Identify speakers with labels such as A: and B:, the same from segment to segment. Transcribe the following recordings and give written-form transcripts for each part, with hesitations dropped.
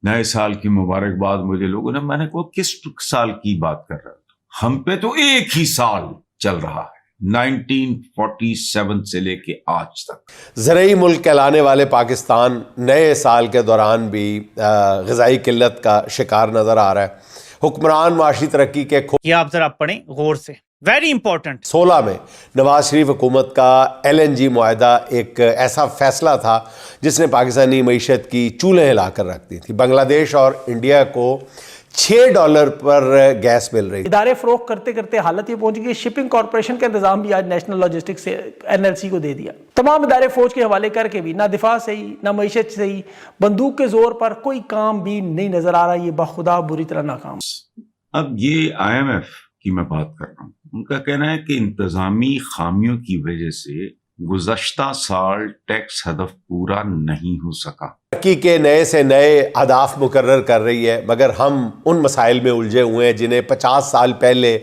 A: नए साल की मुबारकबाद मुझे लोगों ने, मैंने कहा किस साल की बात कर रहे हो? हम पे तो एक ही साल चल रहा है, 1947 से लेके आज तक।
B: ज़रई मुल्क कहलाने वाले पाकिस्तान नए साल के दौरान भी ग़िज़ाई किल्लत का शिकार नज़र आ रहा है। हुक्मरान माशी तरक्की के
C: ये आप जरा पढ़ें गौर से, वेरी इंपॉर्टेंट।
B: 16 में नवाज शरीफ हुकूमत का LNG मुआहदा एक ऐसा फैसला था जिसने पाकिस्तानी मईशत की चूल्हें हिलाकर रख दी थी। बांग्लादेश और इंडिया को $6 पर गैस मिल रही।
D: इदारे फरोख्त करते करते हालत ये पहुंच गई, शिपिंग कॉर्पोरेशन का इंतजाम भी आज नेशनल लॉजिस्टिक्स से NLC को दे दिया। तमाम इदारे फौज के हवाले करके भी ना दिफा सही ना मईशत सही, बंदूक के जोर पर कोई काम भी नहीं नजर आ रहा। ये बाखुदा बुरी तरह नाकाम।
A: अब ये IMF की मैं बात कर रहा हूँ, उनका कहना है कि इंतजामी खामियों की वजह से गुज़श्ता साल टैक्स हदफ पूरा नहीं हो सका।
B: तरक्की के नए से नए अहदाफ मुकर्रर कर रही है, मगर हम उन मसाइल में उलझे हुए हैं जिन्हें 50 साल पहले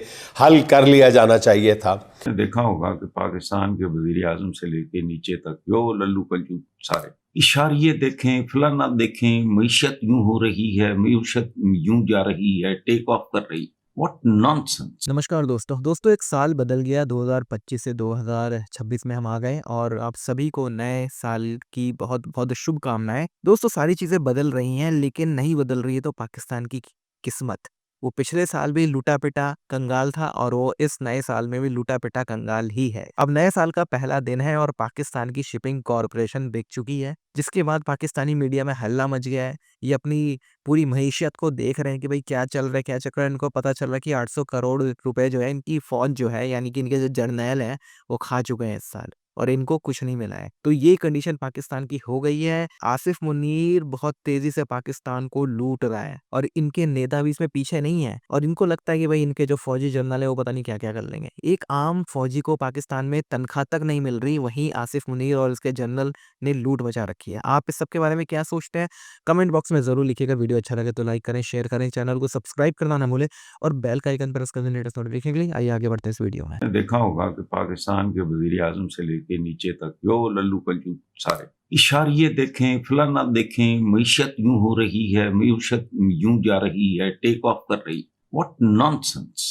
B: हल कर लिया जाना चाहिए था।
A: देखा होगा कि पाकिस्तान के वज़ीर आज़म से लेके नीचे तक जो लल्लू पल्लू सारे इशारे देखें, फलाना देखें, मईशत यूं हो रही है, मईशत यूं जा रही है, टेक ऑफ कर रही। What nonsense।
E: नमस्कार दोस्तों एक साल बदल गया, 2025 से 2026 में हम आ गए और आप सभी को नए साल की बहुत बहुत शुभकामनाएं। दोस्तों सारी चीज़ें बदल रही हैं लेकिन नहीं बदल रही है तो पाकिस्तान की किस्मत। वो पिछले साल भी लूटा पिटा कंगाल था और वो इस नए साल में भी लूटा पिटा कंगाल ही है। अब नए साल का पहला दिन है और पाकिस्तान की शिपिंग कॉरपोरेशन बिक चुकी है, जिसके बाद पाकिस्तानी मीडिया में हल्ला मच गया है। ये अपनी पूरी मईशत को देख रहे हैं कि भाई क्या चल रहा है क्या चल रहा है। इनको पता चल रहा है कि 800 करोड़ रुपए जो है इनकी फौज जो है यानी कि इनके जो जर्नैल हैं वो खा चुके हैं इस साल और इनको कुछ नहीं मिला है। तो ये कंडीशन पाकिस्तान की हो गई है। आसिफ मुनीर बहुत तेजी से पाकिस्तान को लूट रहा है और इनके नेता भी इसमें पीछे नहीं है और इनको लगता है कि भाई इनके जो फौजी जनरल है वो पता नहीं क्या क्या कर लेंगे। एक आम फौजी को पाकिस्तान में तनख्वाह तक नहीं मिल रही, वहीं आसिफ मुनीर और इसके जनरल ने लूट मचा रखी है। आप इस सब के बारे में क्या सोचते हैं कमेंट बॉक्स में जरूर लिखिएगा। वीडियो अच्छा लगे तो लाइक करें, शेयर करें, चैनल को सब्सक्राइब करना ना भूलें और बेल का आइकन प्रेस कर दें लेटेस्ट नोटिफिकेशन के लिए। आइए आगे बढ़ते हैं इस वीडियो में।
A: देखा होगा कि पाकिस्तान के वज़ीर आज़म से लेके नीचे तक जो लल्लू पल्लू सारे इशारे देखें, फलाना देखें, मईशत यूं हो रही है, मईशत यूं जा रही है, टेक ऑफ कर रही। What nonsense।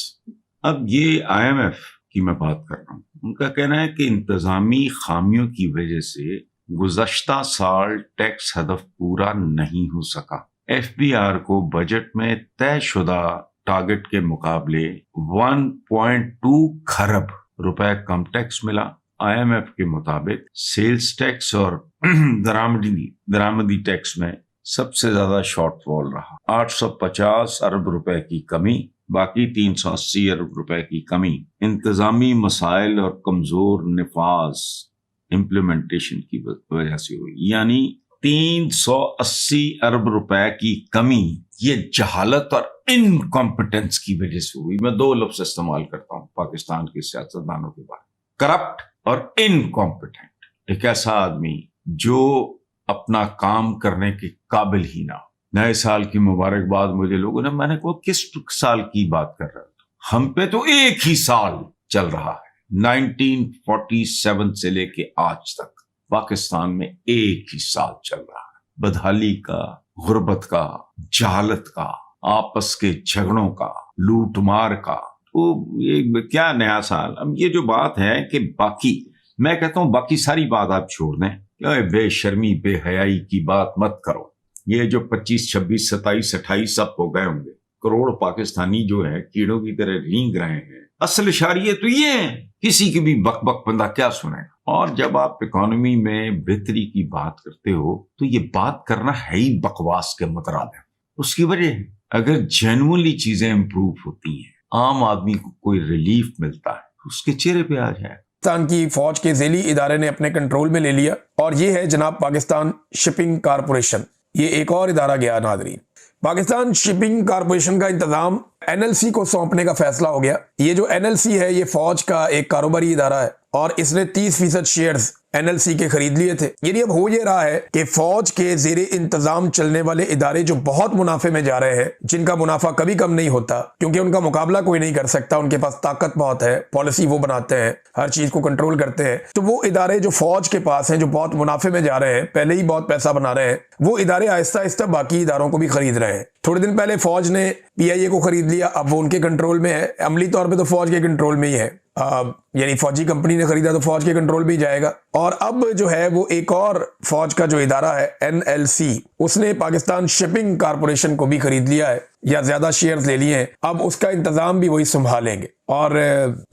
A: अब ये IMF की मैं बात कर रहा हूँ, उनका कहना है कि इंतजामी खामियों की वजह से गुज़श्ता साल टैक्स हदफ पूरा नहीं हो सका। FBR को बजट में तयशुदा टारगेट के मुकाबले 1.2 खरब रुपए कम टैक्स मिला। IMF के मुताबिक सेल्स टैक्स और दरामदी टैक्स में सबसे ज्यादा शॉर्टफॉल रहा, 850 अरब रुपए की कमी, बाकी 380 अरब रुपए की कमी इंतजामी मसाइल और कमजोर निफाज इम्प्लीमेंटेशन की वजह से हुई। यानी 380 अरब रुपए की कमी ये जहालत और इनकॉम्पिटेंस की वजह से हुई। मैं दो लफ्ज इस्तेमाल करता हूं पाकिस्तान के सियासतदानों के बारे में, करप्ट और इनकॉम्पिटेंट। एक ऐसा आदमी जो अपना काम करने के काबिल ही ना हो। नए साल की मुबारकबाद मुझे लोगों ने, मैंने कहा किस साल की बात कर रहे हो? हम पे तो एक ही साल चल रहा है, 1947 से लेके आज तक पाकिस्तान में एक ही साल चल रहा है। बदहाली का, गुर्बत का, जहालत का, आपस के झगड़ों का, लूटमार का। तो ये क्या नया साल? अब ये जो बात है कि बाकी, मैं कहता हूं बाकी सारी बात आप छोड़ दें, बेशर्मी बेहयाई की बात मत करो। ये जो 25, 26, 27, 28 सब हो गए होंगे, करोड़ पाकिस्तानी जो है कीड़ों की तरह रींग रहे हैं। असल इशारे तो ये है, किसी की भी बक बक बंदा क्या सुनेगा। और जब आप इकोनॉमी में बेहतरी की बात करते हो तो ये बात करना है ही बकवास के मुतराद है। उसकी वजह, अगर जेन्युइनली चीजें इंप्रूव होती हैं, आम आदमी को कोई रिलीफ मिलता है, उसके चेहरे पे आ जाए।
F: पाकिस्तान की फौज के ज़ेली इदारे ने अपने कंट्रोल में ले लिया और ये है जनाब पाकिस्तान शिपिंग कॉरपोरेशन। ये एक और इदारा गया नादरीन। पाकिस्तान शिपिंग कॉरपोरेशन का इंतजाम NLC को सौंपने का फैसला हो गया। ये जो NLC है ये फौज का एक कारोबारी इदारा है और इसने 30% शेयर्स एनएलसी के खरीद लिए थे। यानी अब हो ये रहा है कि फौज के ज़ेरे इंतजाम चलने वाले इदारे जो बहुत मुनाफे में जा रहे हैं, जिनका मुनाफा कभी कम नहीं होता क्योंकि उनका मुकाबला कोई नहीं कर सकता, उनके पास ताकत बहुत है, पॉलिसी वो बनाते हैं, हर चीज को कंट्रोल करते हैं, तो वो इदारे जो फौज के पास हैं, जो बहुत मुनाफे में जा रहे हैं, पहले ही बहुत पैसा बना रहे हैं, वो इदारे आहिस्ता आहिस्ता बाकी इदारों को भी खरीद रहे हैं। थोड़े दिन पहले फौज ने पीआईए को खरीद लिया, अब वो उनके कंट्रोल में है, अमली तौर पे तो फौज के कंट्रोल में ही है, यानी फौजी कंपनी ने खरीदा तो फौज के कंट्रोल में ही जाएगा। और अब जो है वो एक और फौज का जो इदारा है एनएलसी, उसने पाकिस्तान शिपिंग कारपोरेशन को भी खरीद लिया है या ज्यादा शेयर्स ले लिए हैं। अब उसका इंतजाम भी वही संभालेंगे। और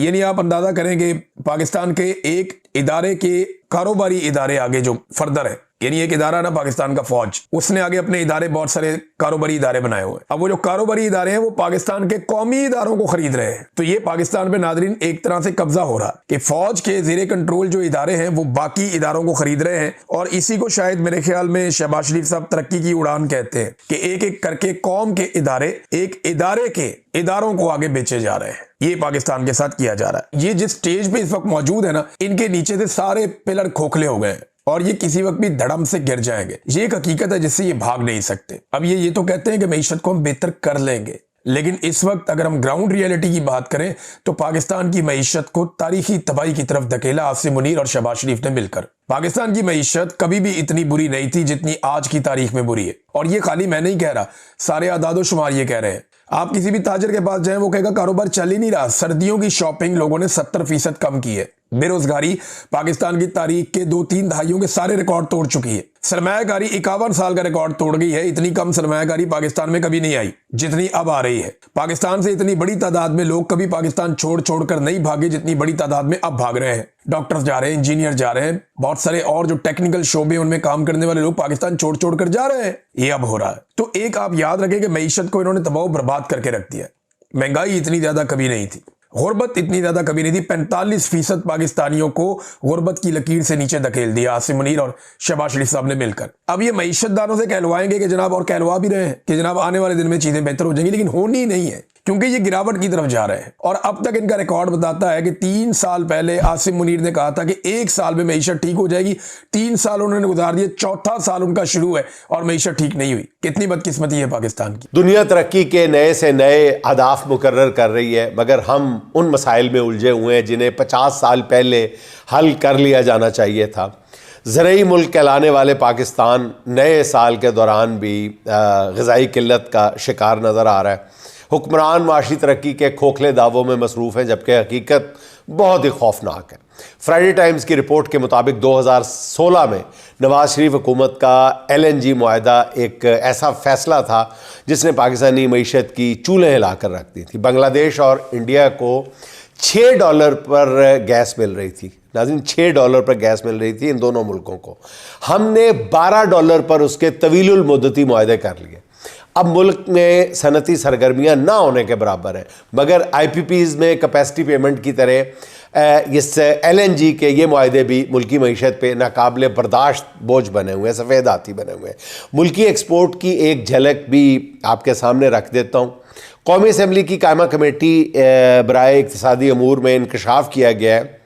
F: यानी आप अंदाजा करेंगे पाकिस्तान के एक इदारे के कारोबारी इदारे आगे जो फर्दर है, यानी एक इदारा ना पाकिस्तान का फौज, उसने आगे अपने इदारे बहुत सारे कारोबारी इदारे बनाए हुए हैं। अब वो जो कारोबारी इदारे हैं वो पाकिस्तान के कौमी इदारों को खरीद रहे हैं। तो ये पाकिस्तान पे नादरीन एक तरह से कब्जा हो रहा है कि फौज के ज़ेरे कंट्रोल जो इदारे हैं वो बाकी इदारों को खरीद रहे हैं। और इसी को शायद मेरे ख्याल में शहबाज शरीफ साहब तरक्की की उड़ान कहते हैं कि एक एक करके कौम के इदारे एक इदारे के इदारों को आगे बेचे जा रहे हैं। ये पाकिस्तान के साथ किया जा रहा है। ये जिस स्टेज पे इस वक्त मौजूद है ना, इनके नीचे से सारे पिलर खोखले हो गए हैं और ये किसी वक्त भी धड़म से गिर जाएंगे। ये एक हकीकत है जिससे ये भाग नहीं सकते। अब ये तो कहते हैं कि मईशत को हम बेहतर कर लेंगे, लेकिन इस वक्त अगर हम ग्राउंड रियलिटी की बात करें तो पाकिस्तान की मईशत को तारीखी तबाही की तरफ धकेला आसिम मुनीर और शहबाज शरीफ ने मिलकर। पाकिस्तान की मईशत कभी भी इतनी बुरी नहीं थी जितनी आज की तारीख में बुरी है। और ये खाली मैं नहीं कह रहा, सारे आदादो शुमार ये कह रहे हैं। आप किसी भी ताजर के पास जाएं वो कहेगा कारोबार चल ही नहीं रहा। सर्दियों की शॉपिंग लोगों ने 70% कम की है। बेरोजगारी पाकिस्तान की तारीख के 2-3 दहाइयों के सारे रिकॉर्ड तोड़ चुकी है। सरमायाकारी 51 साल का रिकॉर्ड तोड़ गई है। इतनी कम सरमायाकारी पाकिस्तान में कभी नहीं आई जितनी अब आ रही है। पाकिस्तान से इतनी बड़ी तादाद में लोग कभी पाकिस्तान छोड़ कर नहीं भागे जितनी बड़ी तादाद में अब भाग रहे हैं। डॉक्टर्स जा रहे हैं, इंजीनियर जा रहे हैं, बहुत सारे और जो टेक्निकल शोबे उनमें काम करने वाले लोग पाकिस्तान छोड़ कर जा रहे हैं। ये अब हो रहा है। तो एक आप याद रखें कि मईशत को इन्होंने तबाह बर्बाद करके रख दिया। महंगाई इतनी ज्यादा कभी नहीं थी, गुर्बत इतनी ज्यादा कभी नहीं थी। 45% पाकिस्तानियों को गुर्बत की लकीर से नीचे धकेल दिया आसिम मुनीर और शहबाज शरीफ साहब ने मिलकर। अब ये मईशतदारों से कहलवाएंगे कि जनाब, और कहलवा भी रहे हैं कि जनाब आने वाले दिन में चीजें बेहतर हो जाएंगी, लेकिन होनी नहीं है क्योंकि ये गिरावट की तरफ जा रहे हैं। और अब तक इनका रिकॉर्ड बताता है कि 3 साल पहले आसिम मुनीर ने कहा था कि 1 साल में मईशत ठीक हो जाएगी। 3 साल उन्होंने गुजार दिए, 4था साल उनका शुरू है और मईशत ठीक नहीं हुई। कितनी बदकिस्मती है पाकिस्तान की।
B: दुनिया तरक्की के नए से नए अहदाफ मुकर्रर कर रही है, मगर हम उन मसाइल में उलझे हुए हैं जिन्हें 50 साल पहले हल कर लिया जाना चाहिए था। ज़रूरी मुल्क कहलाने वाले पाकिस्तान नए साल के दौरान भी ग़िज़ाई किल्लत का शिकार नज़र आ रहा है। हुक्मरान माशी तरक्की के खोखले दावों में मसरूफ़ हैं, जबकि हकीकत बहुत ही खौफनाक है। फ्राइडे टाइम्स की रिपोर्ट के मुताबिक 2016 में नवाज शरीफ हुकूमत का LNG मुआहदा एक ऐसा फ़ैसला था जिसने पाकिस्तानी मईशत की चूल्हें हिला कर रख दी थी। बांग्लादेश और इंडिया को $6 पर गैस मिल रही थी। नाज़रीन, $6 पर गैस मिल रही थी इन दोनों मुल्कों को। हमने $12 पर उसके तवीलुल मुद्दती मुआहदे कर लिए। अब मुल्क में सनती सरगर्मियाँ ना होने के बराबर है, मगर IPPs में कैपेसिटी पेमेंट की तरह इस LNG के ये मुआहदे भी मुल्की मईशत पे नाकाबिले बर्दाश्त बोझ बने हुए हैं, सफ़ेद हाथी बने हुए हैं। मुल्की एक्सपोर्ट की एक झलक भी आपके सामने रख देता हूँ। कौमी असम्बली की कायमा कमेटी बराए इक़्तिसादी अमूर में इंकशाफ किया गया है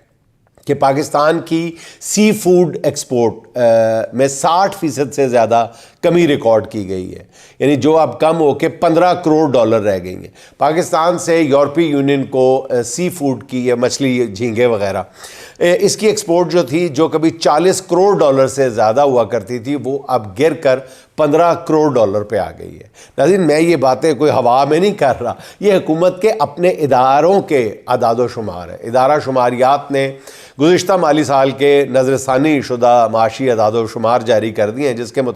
B: कि पाकिस्तान की सी फूड एक्सपोर्ट में 60% से ज़्यादा कमी रिकॉर्ड की गई है, यानी जो अब कम होकर $15 करोड़ रह गई हैं। पाकिस्तान से यूरोपीय यूनियन को सी फूड की या मछली, झींगे वगैरह, इसकी एक्सपोर्ट जो थी, जो कभी $40 करोड़ से ज़्यादा हुआ करती थी, वो अब गिर कर $15 करोड़ पे आ गई है। नाज़रीन, मैं ये बातें कोई हवा में नहीं कर रहा, ये हुकूमत के अपने इदारों के अदादो शुमार है। इदारा शुमारियात ने गुज़िश्ता माली साल के नज़रसानी शुदा माशी अदादो शुमार जारी कर दिए हैं, जिसके